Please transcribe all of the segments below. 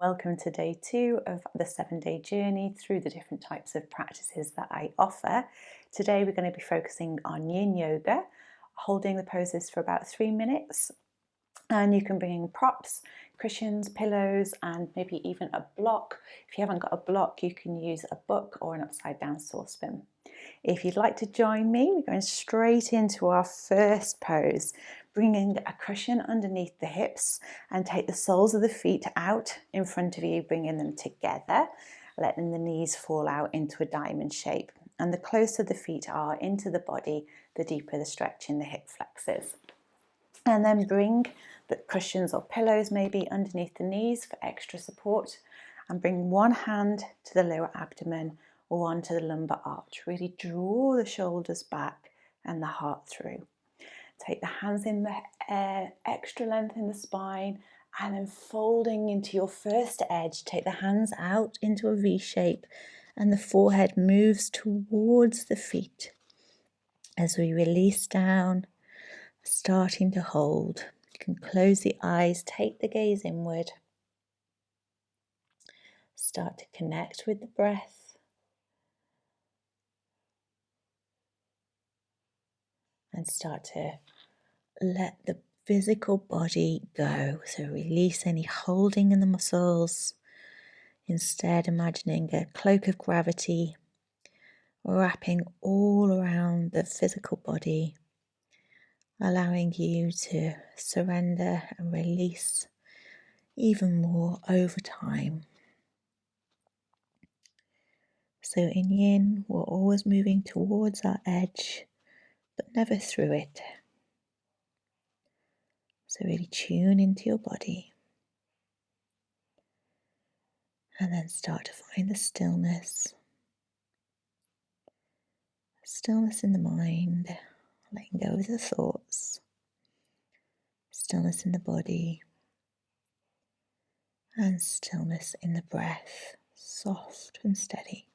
Welcome to day 2 of the 7-day journey through the different types of practices that I offer. Today we're going to be focusing on Yin Yoga, holding the poses for about 3 minutes. And you can bring in props, cushions, pillows, and maybe even a block. If you haven't got a block, you can use a book or an upside down saucepan. If you'd like to join me, we're going straight into our first pose, bringing a cushion underneath the hips and take the soles of the feet out in front of you, bringing them together, letting the knees fall out into a diamond shape. And the closer the feet are into the body, the deeper the stretch in the hip flexors. And then bring the cushions or pillows maybe underneath the knees for extra support, and bring one hand to the lower abdomen or onto the lumbar arch. Really draw the shoulders back and the heart through. Take the hands in the air, extra length in the spine, and then folding into your first edge, take the hands out into a V shape and the forehead moves towards the feet as we release down, starting to hold. You can close the eyes, take the gaze inward, start to connect with the breath, and start to let the physical body go. So release any holding in the muscles. Instead, imagining a cloak of gravity wrapping all around the physical body, allowing you to surrender and release even more over time. So in Yin, we're always moving towards our edge, but never through it. So really tune into your body. And then start to find the stillness. Stillness in the mind, letting go of the thoughts. Stillness in the body. And stillness in the breath, soft and steady.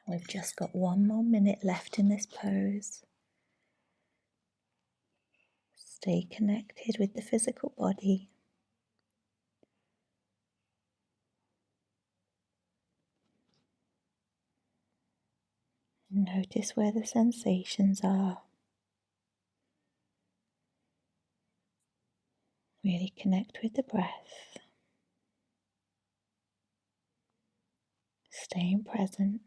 We've just got 1 more minute left in this pose. Stay connected with the physical body. Notice where the sensations are. Really connect with the breath. Staying present.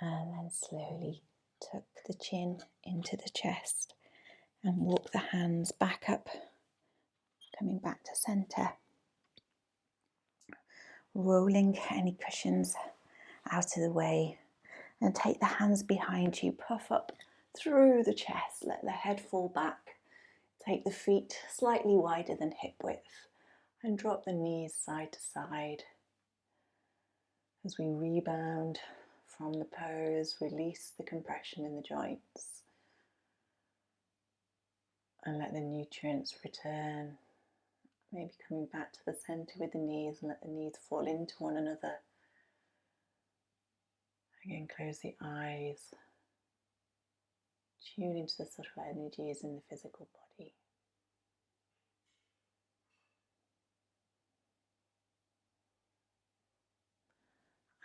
And then slowly tuck the chin into the chest and walk the hands back up, coming back to center. Rolling any cushions out of the way, and take the hands behind you, puff up through the chest, let the head fall back, take the feet slightly wider than hip width, and drop the knees side to side as we rebound from the pose, release the compression in the joints, and let the nutrients return. Maybe coming back to the center with the knees and let the knees fall into one another. Again, close the eyes. Tune into the subtle energies in the physical body.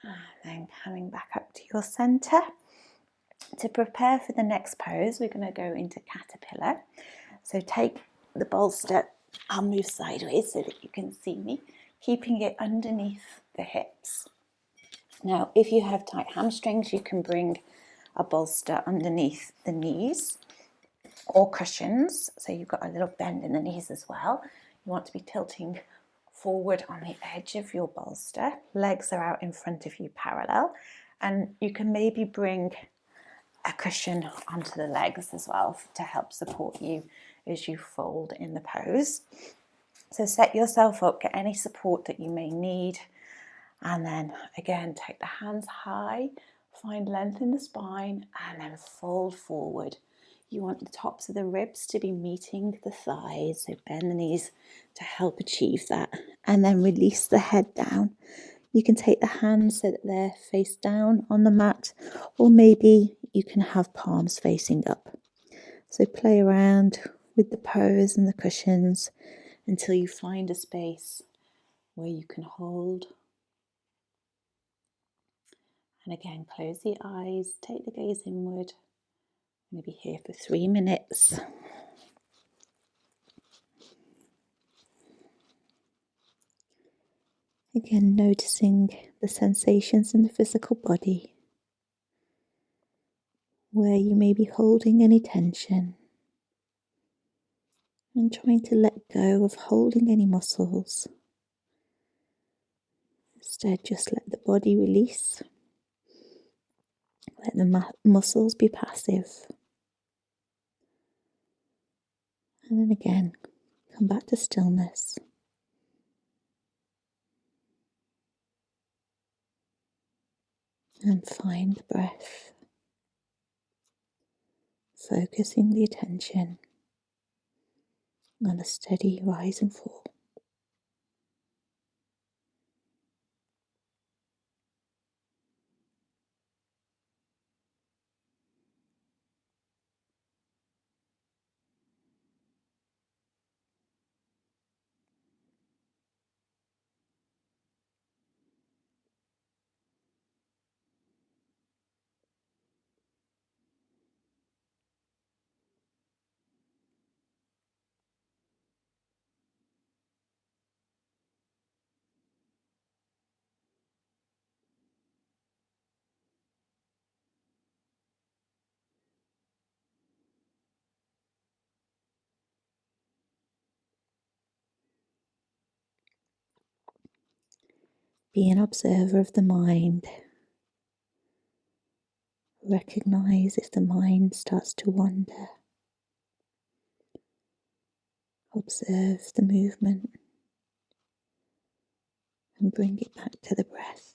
And then coming back up to your center. To prepare for the next pose, we're going to go into caterpillar. So take the bolster, I'll move sideways so that you can see me, keeping it underneath the hips. Now, if you have tight hamstrings, you can bring a bolster underneath the knees or cushions. So you've got a little bend in the knees as well. You want to be tilting forward on the edge of your bolster. Legs are out in front of you parallel. And you can maybe bring a cushion onto the legs as well to help support you as you fold in the pose. So set yourself up, get any support that you may need, and then again take the hands high, find length in the spine, and then fold forward. You want the tops of the ribs to be meeting the thighs, so bend the knees to help achieve that, and then release the head down. You can take the hands so that they're face down on the mat, or maybe you can have palms facing up. So play around with the pose and the cushions until you find a space where you can hold. And again, close the eyes, take the gaze inward. I'm going to be here for 3 minutes. Again, noticing the sensations in the physical body, where you may be holding any tension, and trying to let go of holding any muscles. Instead, just let the body release. Let the muscles be passive. And then again, come back to stillness. And find the breath. Focusing the attention on a steady rise and fall. Be an observer of the mind. Recognize if the mind starts to wander. Observe the movement and bring it back to the breath.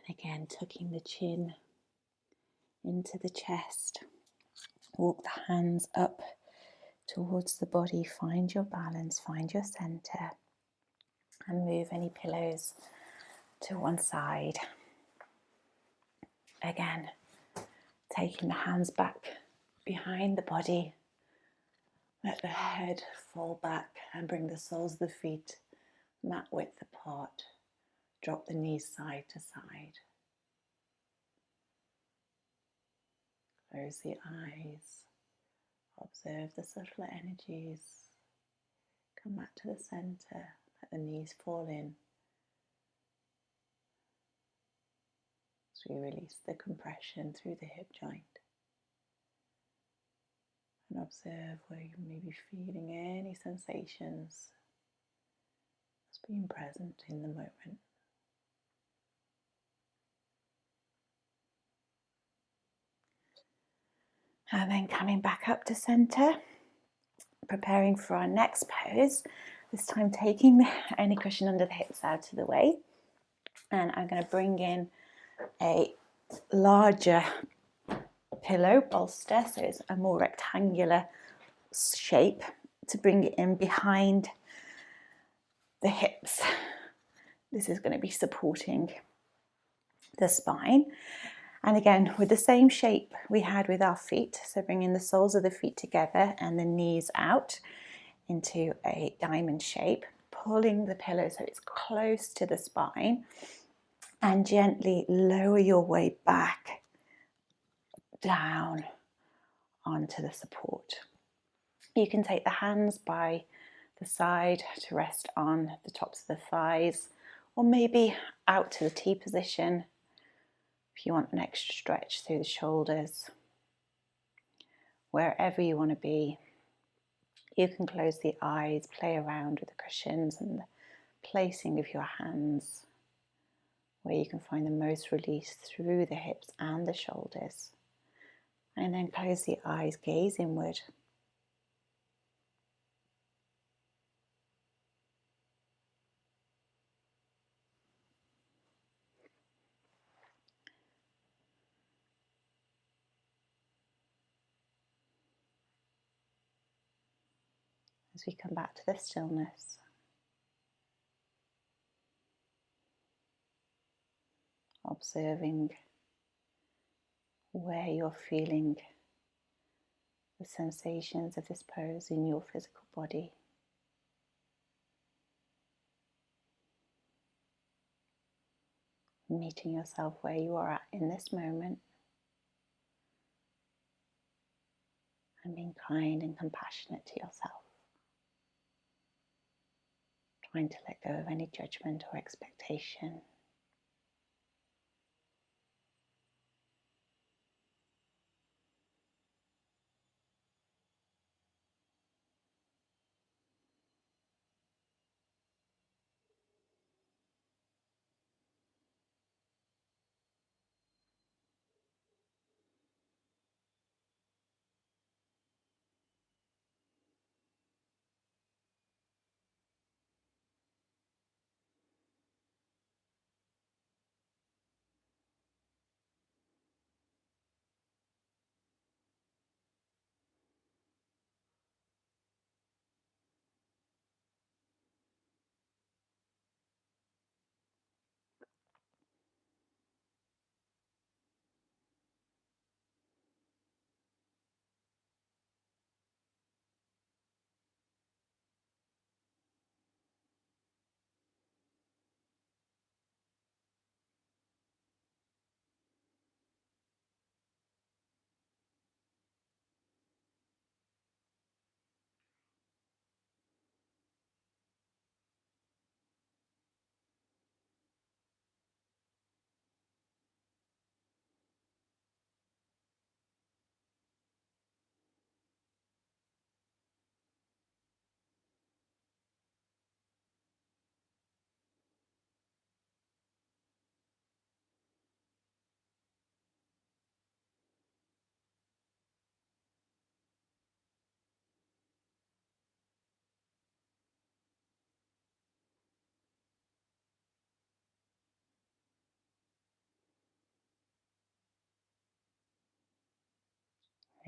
And again, tucking the chin into the chest. Walk the hands up towards the body. Find your balance, find your center, and move any pillows to one side. Again, taking the hands back behind the body. Let the head fall back and bring the soles of the feet mat width apart. Drop the knees side to side. Close the eyes. Observe the subtler energies. Come back to the center. Let the knees fall in. As we release the compression through the hip joint. And observe where you may be feeling any sensations. Just being present in the moment. And then coming back up to center, preparing for our next pose. This time taking any cushion under the hips out of the way. And I'm going to bring in a larger pillow, bolster, so it's a more rectangular shape, to bring it in behind the hips. This is going to be supporting the spine. And again, with the same shape we had with our feet, so bringing the soles of the feet together and the knees out into a diamond shape, pulling the pillow so it's close to the spine, and gently lower your way back down onto the support. You can take the hands by the side to rest on the tops of the thighs, or maybe out to the T position if you want an extra stretch through the shoulders. Wherever you want to be, you can close the eyes, play around with the cushions and the placing of your hands, where you can find the most release through the hips and the shoulders. And then close the eyes, gaze inward. As we come back to the stillness, observing where you're feeling the sensations of this pose in your physical body. Meeting yourself where you are at in this moment, and being kind and compassionate to yourself. Trying to let go of any judgment or expectation.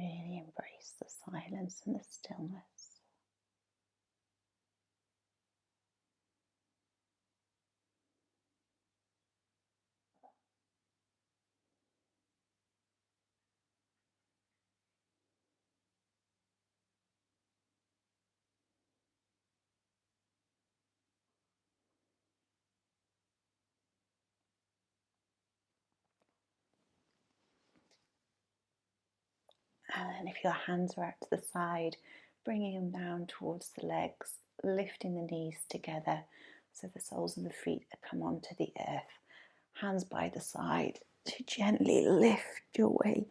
Really embrace the silence and the stillness. And then if your hands are out to the side, bringing them down towards the legs, lifting the knees together so the soles of the feet come onto the earth. Hands by the side to gently lift your way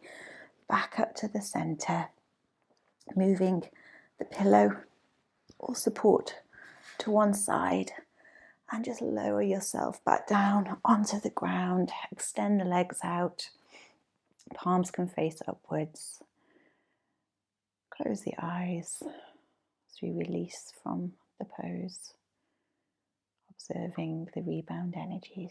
back up to the center, moving the pillow or support to one side, and just lower yourself back down onto the ground. Extend the legs out, palms can face upwards. Close the eyes as we release from the pose, observing the rebound energies.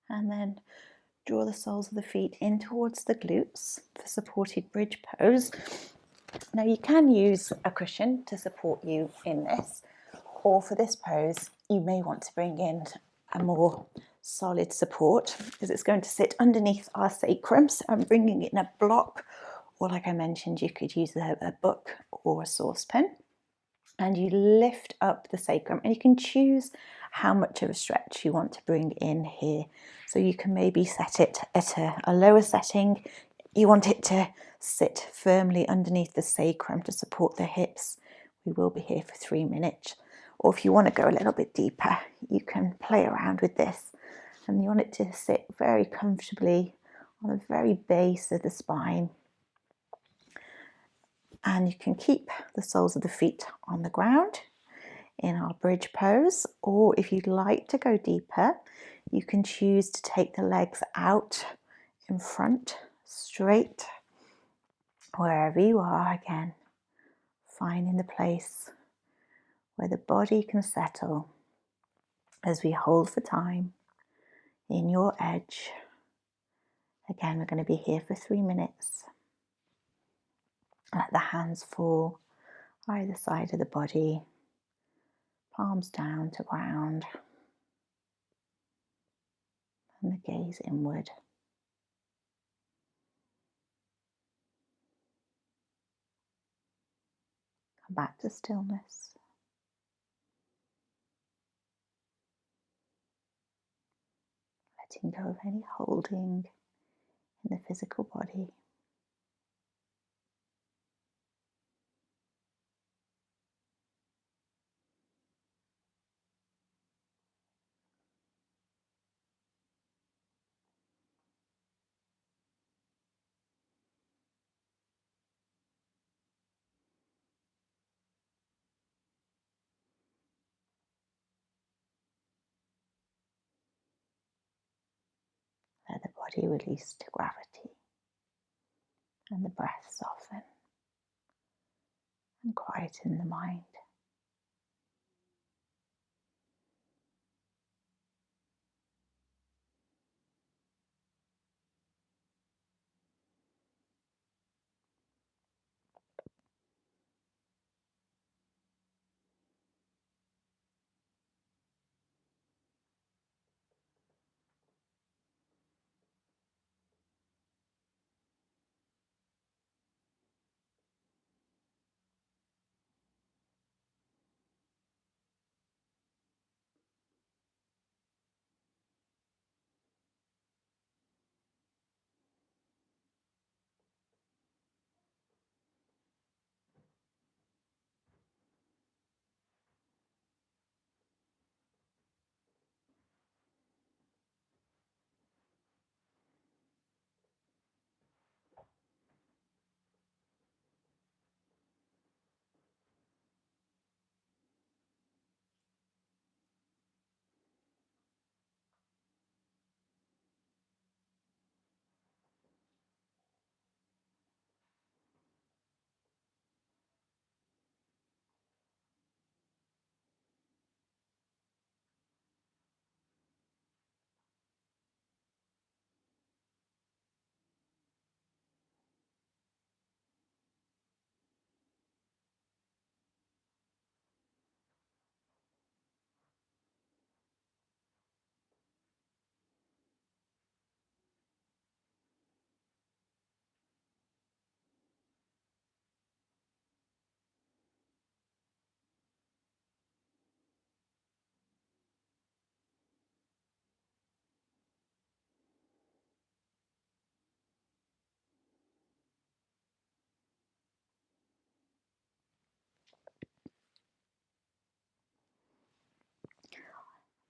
And then draw the soles of the feet in towards the glutes for supported bridge pose. Now you can use a cushion to support you in this, or for this pose you may want to bring in a more solid support because it's going to sit underneath our sacrum. So I'm bringing in a block, or like I mentioned, you could use a book or a saucepan, and you lift up the sacrum, and you can choose how much of a stretch you want to bring in here. So you can maybe set it at a lower setting. You want it to sit firmly underneath the sacrum to support the hips. We will be here for 3 minutes. Or if you want to go a little bit deeper, you can play around with this. And you want it to sit very comfortably on the very base of the spine. And you can keep the soles of the feet on the ground in our bridge pose, or if you'd like to go deeper, you can choose to take the legs out in front, straight, wherever you are. Again, finding the place where the body can settle as we hold for time in your edge. Again, we're going to be here for 3 minutes. Let the hands fall either side of the body, palms down to ground, and the gaze inward. Come back to stillness. Letting go of any holding in the physical body. Let the body release to gravity and the breath soften and quieten the mind.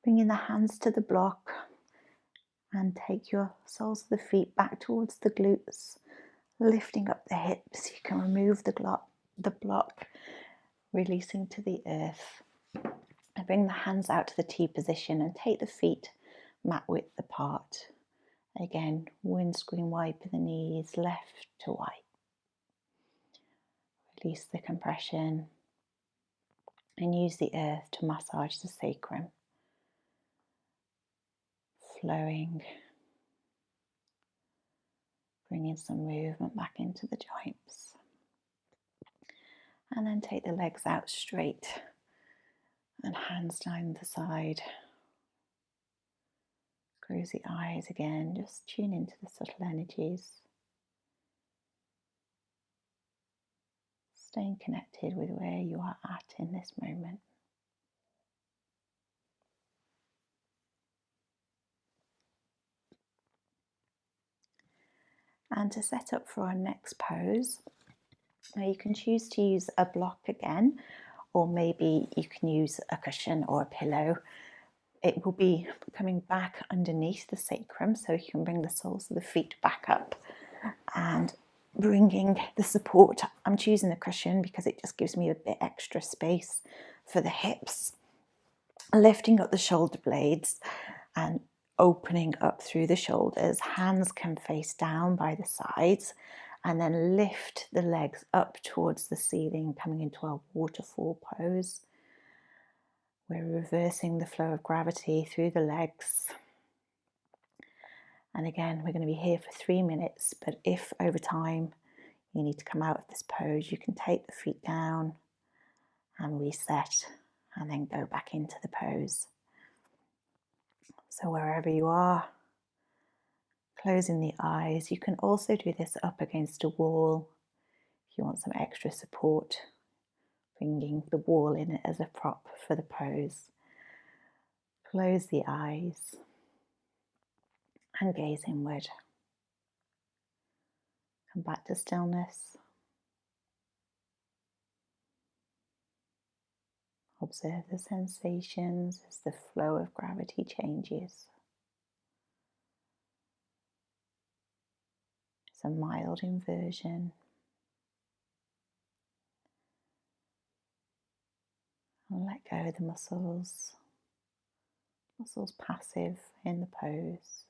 Bringing the hands to the block and take your soles of the feet back towards the glutes, lifting up the hips. You can remove the block, releasing to the earth. And bring the hands out to the T position and take the feet mat width apart. Again, windscreen wiper the knees left to right. Release the compression and use the earth to massage the sacrum. Flowing, bringing some movement back into the joints. And then take the legs out straight and hands down the side. Close the eyes again, just tune into the subtle energies. Staying connected with where you are at in this moment. And to set up for our next pose, now you can choose to use a block again, or maybe you can use a cushion or a pillow. It will be coming back underneath the sacrum, so you can bring the soles of the feet back up and bringing the support. I'm choosing a cushion because it just gives me a bit extra space for the hips. Lifting up the shoulder blades and opening up through the shoulders. Hands can face down by the sides and then lift the legs up towards the ceiling, coming into our waterfall pose. We're reversing the flow of gravity through the legs. And again, we're going to be here for 3 minutes, but if over time you need to come out of this pose, you can take the feet down and reset and then go back into the pose. So wherever you are, closing the eyes. You can also do this up against a wall if you want some extra support, bringing the wall in as a prop for the pose. Close the eyes and gaze inward. Come back to stillness. Observe the sensations as the flow of gravity changes. It's a mild inversion. And let go of the muscles passive in the pose.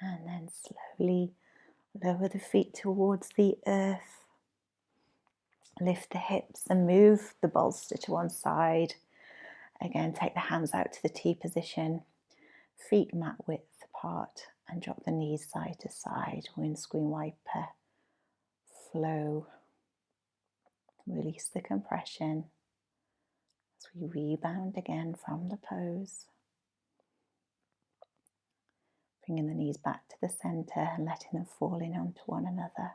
And then slowly lower the feet towards the earth. Lift the hips and move the bolster to one side. Again, take the hands out to the T position. Feet mat width apart and drop the knees side to side. Windscreen wiper. Flow. Release the compression as we rebound again from the pose. Bringing the knees back to the center and letting them fall in onto one another.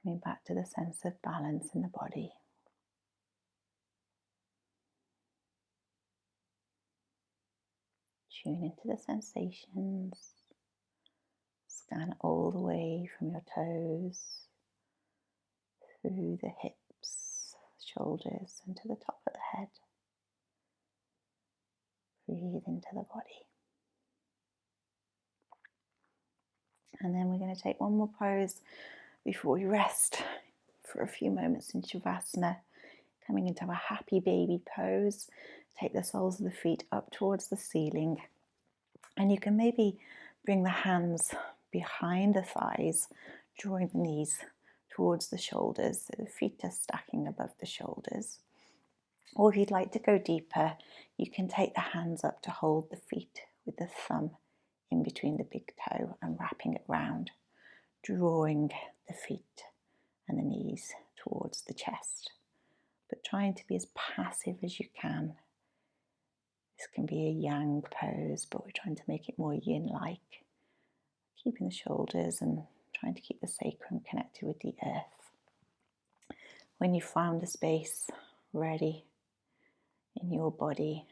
Coming back to the sense of balance in the body. Tune into the sensations. Scan all the way from your toes, through the hips, shoulders, and to the top of the head. Breathe into the body. And then we're going to take one more pose before we rest for a few moments in Shavasana. Coming into a happy baby pose. Take the soles of the feet up towards the ceiling. And you can maybe bring the hands behind the thighs, drawing the knees towards the shoulders. So the feet are stacking above the shoulders. Or if you'd like to go deeper, you can take the hands up to hold the feet with the thumb in between the big toe and wrapping it round, drawing the feet and the knees towards the chest, but trying to be as passive as you can. This can be a yang pose, but we're trying to make it more yin-like, keeping the shoulders and trying to keep the sacrum connected with the earth. When you've found the space ready in your body,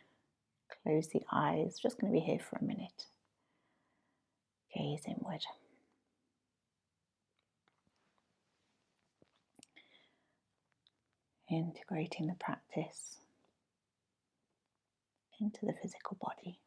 close the eyes. Just going to be here for a minute. Gaze inward. Integrating the practice into the physical body.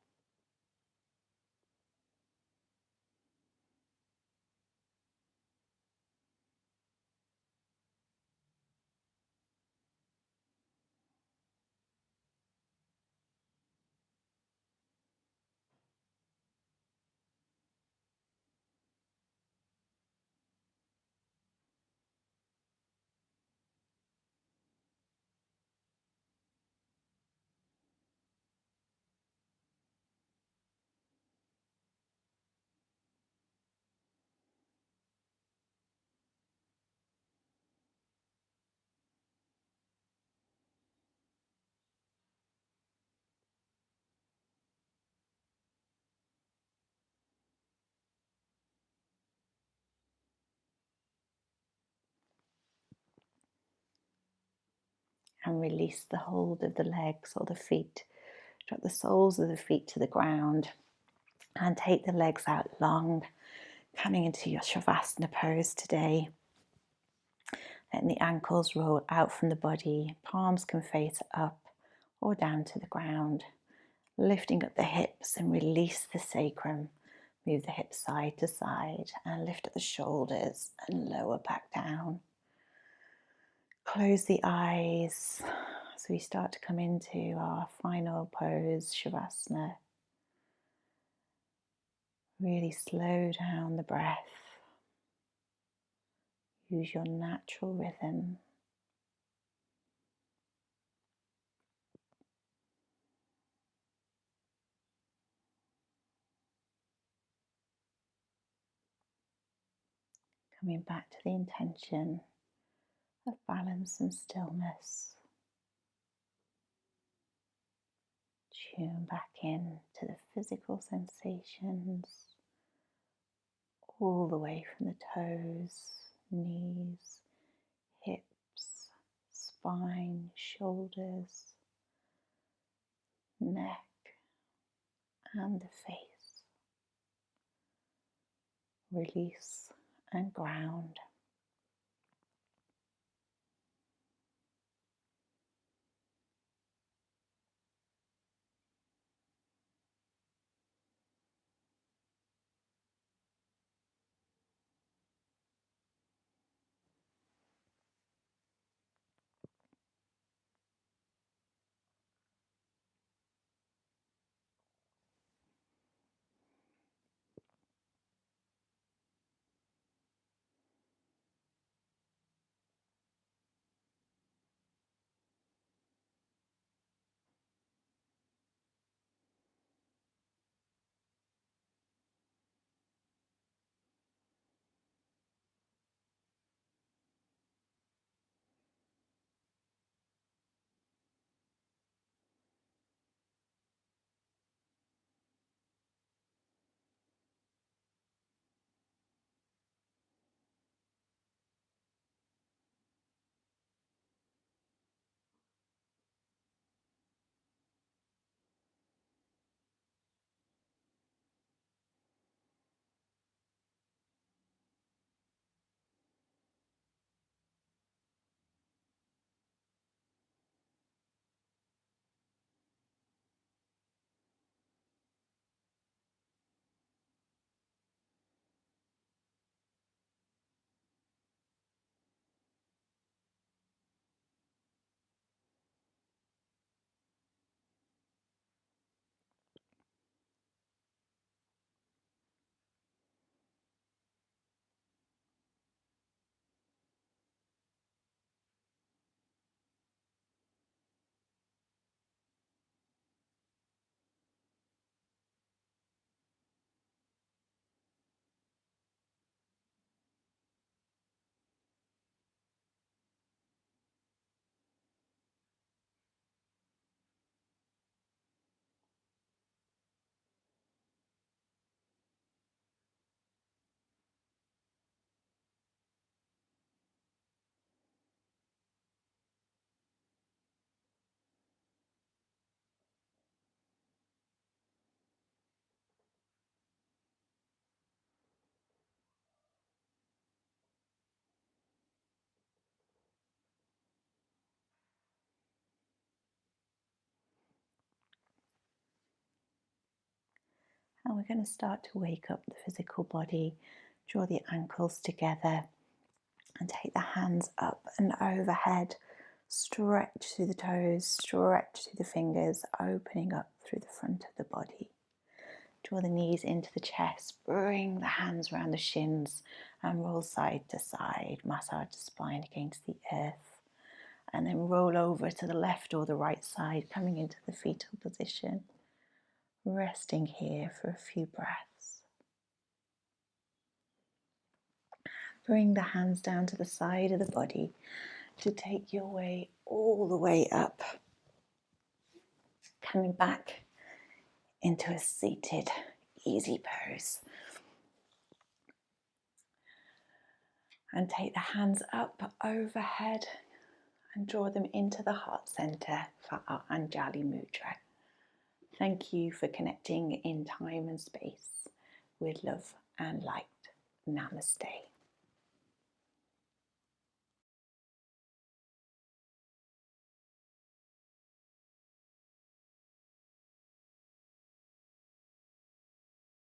And release the hold of the legs or the feet. Drop the soles of the feet to the ground and take the legs out long, coming into your Shavasana pose today. Letting the ankles roll out from the body, palms can face up or down to the ground. Lifting up the hips and release the sacrum. Move the hips side to side and lift up the shoulders and lower back down. Close the eyes as we start to come into our final pose, Shavasana. Really slow down the breath. Use your natural rhythm. Coming back to the intention of balance and stillness. Tune back in to the physical sensations, all the way from the toes, knees, hips, spine, shoulders, neck, and the face. Release and ground. we're going to start to wake up the physical body. Draw the ankles together and take the hands up and overhead. Stretch through the toes, stretch through the fingers, opening up through the front of the body. Draw the knees into the chest, bring the hands around the shins and roll side to side. Massage the spine against the earth. And then roll over to the left or the right side, coming into the fetal position. Resting here for a few breaths. Bring the hands down to the side of the body to take your way all the way up. Coming back into a seated, easy pose. And take the hands up overhead and draw them into the heart center for our Anjali Mudra. Thank you for connecting in time and space with love and light. Namaste.